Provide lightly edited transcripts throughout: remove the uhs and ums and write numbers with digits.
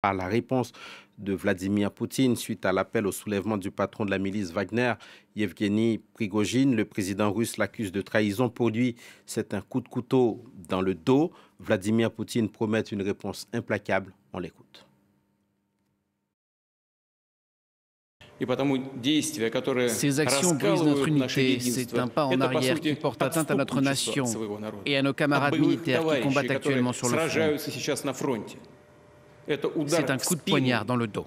À la réponse de Vladimir Poutine suite à l'appel au soulèvement du patron de la milice Wagner, Yevgeny Prigojine. Le président russe l'accuse de trahison. Pour lui, c'est un coup de couteau dans le dos. Vladimir Poutine promet une réponse implacable. On l'écoute. Ces actions brisent notre unité. C'est un pas en arrière qui porte atteinte à notre nation et à nos camarades militaires qui combattent actuellement sur le front. C'est un coup de poignard dans le dos.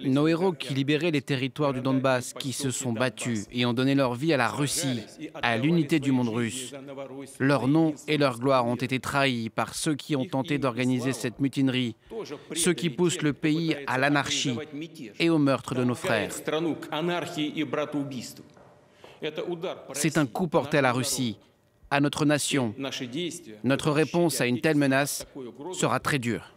Nos héros qui libéraient les territoires du Donbass, qui se sont battus et ont donné leur vie à la Russie, à l'unité du monde russe, leur nom et leur gloire ont été trahis par ceux qui ont tenté d'organiser cette mutinerie, ceux qui poussent le pays à l'anarchie et au meurtre de nos frères. C'est un coup porté à la Russie, à notre nation. Notre réponse à une telle menace sera très dure.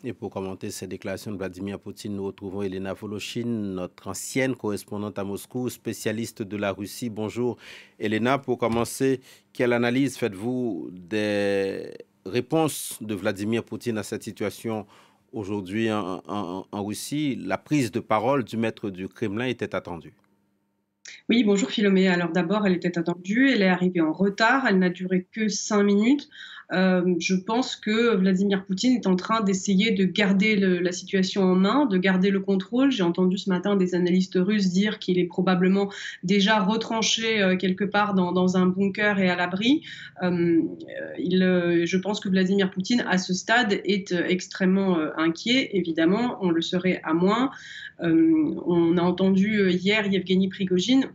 Et pour commenter ces déclarations de Vladimir Poutine, nous retrouvons Elena Voloshin, notre ancienne correspondante à Moscou, spécialiste de la Russie. Bonjour Elena, pour commencer, quelle analyse faites-vous des réponses de Vladimir Poutine à cette situation aujourd'hui en Russie? La prise de parole du maître du Kremlin était attendue. Oui, bonjour Philomé. Alors d'abord, elle était attendue, elle est arrivée en retard, elle n'a duré que 5 minutes. Je pense que Vladimir Poutine est en train d'essayer de garder la situation en main, de garder le contrôle. J'ai entendu ce matin des analystes russes dire qu'il est probablement déjà retranché quelque part dans un bunker et à l'abri. Je pense que Vladimir Poutine, à ce stade, est extrêmement inquiet. Évidemment, on le serait à moins. On a entendu hier Yevgeny Prigojine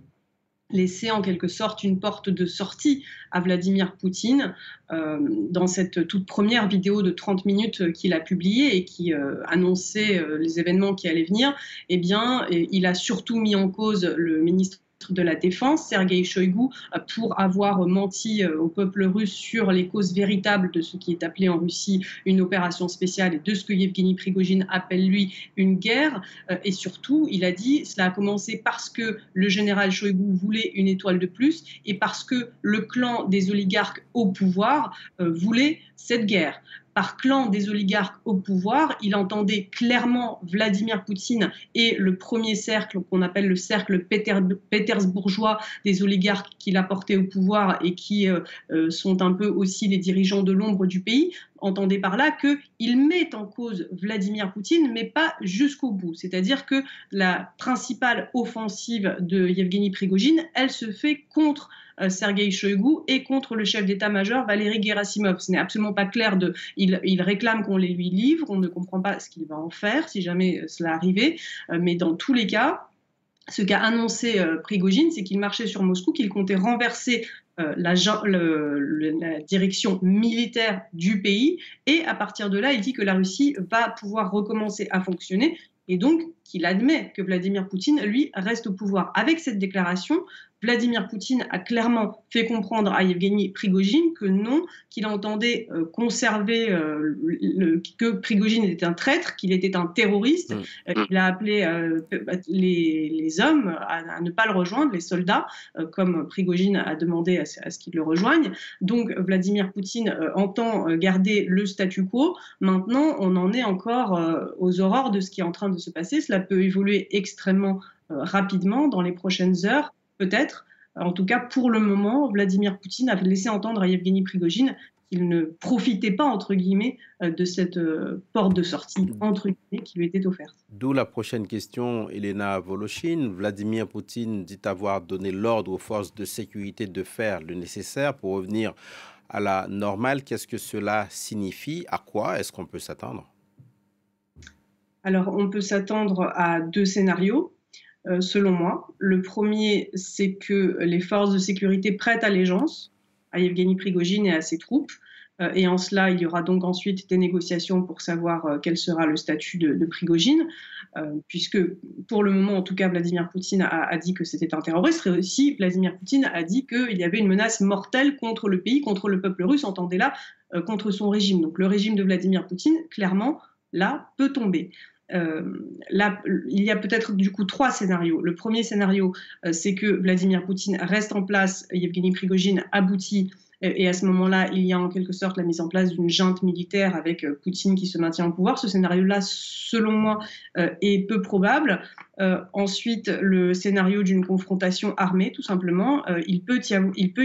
laisser en quelque sorte une porte de sortie à Vladimir Poutine dans cette toute première vidéo de 30 minutes qu'il a publiée et qui annonçait les événements qui allaient venir. Eh bien, il a surtout mis en cause le ministre de la Défense, Sergueï Shoïgu, pour avoir menti au peuple russe sur les causes véritables de ce qui est appelé en Russie une opération spéciale et de ce que Yevgeny Prigojine appelle, lui, une guerre. Et surtout, il a dit, cela a commencé parce que le général Shoïgu voulait une étoile de plus et parce que le clan des oligarques au pouvoir voulait cette guerre. Par clan des oligarques au pouvoir, il entendait clairement Vladimir Poutine et le premier cercle qu'on appelle le cercle pétersbourgeois des oligarques qu'il a porté au pouvoir et qui sont un peu aussi les dirigeants de l'ombre du pays, entendait par là qu'il met en cause Vladimir Poutine, mais pas jusqu'au bout. C'est-à-dire que la principale offensive de Yevgeny Prigojine, elle se fait contre Sergueï Shoïgu et contre le chef d'état-major Valéry Gerasimov. Ce n'est absolument pas clair. Il réclame qu'on les lui livre, on ne comprend pas ce qu'il va en faire si jamais cela arrivait, mais dans tous les cas, ce qu'a annoncé Prigojine, c'est qu'il marchait sur Moscou, qu'il comptait renverser la direction militaire du pays, et à partir de là, il dit que la Russie va pouvoir recommencer à fonctionner, et donc qu'il admet que Vladimir Poutine, lui, reste au pouvoir. Avec cette déclaration, Vladimir Poutine a clairement fait comprendre à Yevgeny Prigojine que non, qu'il entendait conserver que Prigojine était un traître, qu'il était un terroriste. Il a appelé les hommes à ne pas le rejoindre, les soldats, comme Prigojine a demandé à ce qu'ils le rejoignent. Donc Vladimir Poutine entend garder le statu quo. Maintenant, on en est encore aux aurores de ce qui est en train de se passer. Cela peut évoluer extrêmement rapidement dans les prochaines heures. Peut-être, en tout cas pour le moment, Vladimir Poutine a laissé entendre à Yevgeny Prigojine qu'il ne profitait pas, entre guillemets, de cette porte de sortie, entre guillemets, qui lui était offerte. D'où la prochaine question, Elena Voloshin. Vladimir Poutine dit avoir donné l'ordre aux forces de sécurité de faire le nécessaire pour revenir à la normale. Qu'est-ce que cela signifie? À quoi est-ce qu'on peut s'attendre? Alors, on peut s'attendre à 2 scénarios. Selon moi. Le premier, c'est que les forces de sécurité prêtent allégeance à Yevgeny Prigojine et à ses troupes. Et en cela, il y aura donc ensuite des négociations pour savoir quel sera le statut de Prigojine, puisque pour le moment, en tout cas, Vladimir Poutine a dit que c'était un terroriste, et aussi Vladimir Poutine a dit qu'il y avait une menace mortelle contre le pays, contre le peuple russe, entendez là, contre son régime. Donc le régime de Vladimir Poutine, clairement, là, peut tomber. Là, il y a peut-être du coup 3 scénarios. Le premier scénario, c'est que Vladimir Poutine reste en place, Yevgeny Prigojine aboutit Et à ce moment-là, il y a en quelque sorte la mise en place d'une junte militaire avec Poutine qui se maintient au pouvoir. Ce scénario-là, selon moi, est peu probable. Ensuite, le scénario d'une confrontation armée, tout simplement. Il peut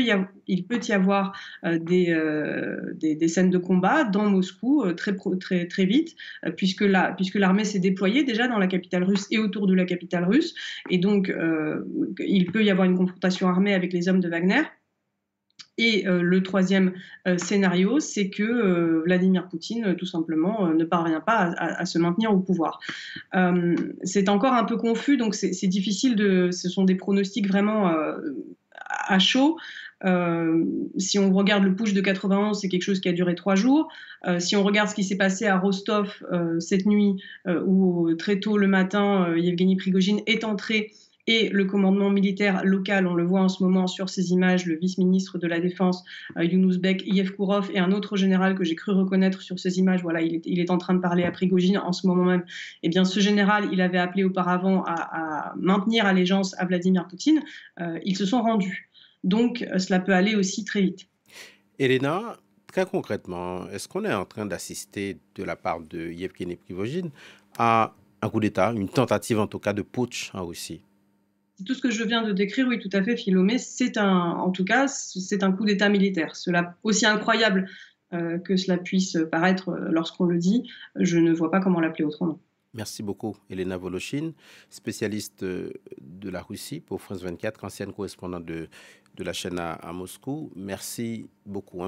y avoir des scènes de combat dans Moscou très vite, puisque l'armée s'est déployée déjà dans la capitale russe et autour de la capitale russe. Et donc, il peut y avoir une confrontation armée avec les hommes de Wagner. Et le troisième scénario, c'est que Vladimir Poutine, tout simplement, ne parvient pas à se maintenir au pouvoir. C'est encore un peu confus, donc c'est difficile ce sont des pronostics vraiment à chaud. Si on regarde le putsch de 91, c'est quelque chose qui a duré 3 jours. Si on regarde ce qui s'est passé à Rostov cette nuit, où très tôt le matin, Yevgeny Prigojine est entré. Et le commandement militaire local, on le voit en ce moment sur ces images, le vice-ministre de la Défense, Younoussbek Yevkourov, et un autre général que j'ai cru reconnaître sur ces images, voilà, il est en train de parler à Prigojine en ce moment même. Eh bien, ce général, il avait appelé auparavant à maintenir allégeance à Vladimir Poutine. Ils se sont rendus. Donc, cela peut aller aussi très vite. Elena, très concrètement, est-ce qu'on est en train d'assister de la part de Yevgeny Prigojine à un coup d'État, une tentative en tout cas de putsch en Russie? Tout ce que je viens de décrire, oui, tout à fait, Philomé, en tout cas, c'est un coup d'État militaire. Cela, aussi incroyable que cela puisse paraître lorsqu'on le dit, je ne vois pas comment l'appeler autrement. Merci beaucoup, Elena Volochine, spécialiste de la Russie pour France 24, ancienne correspondante de la chaîne à Moscou. Merci beaucoup.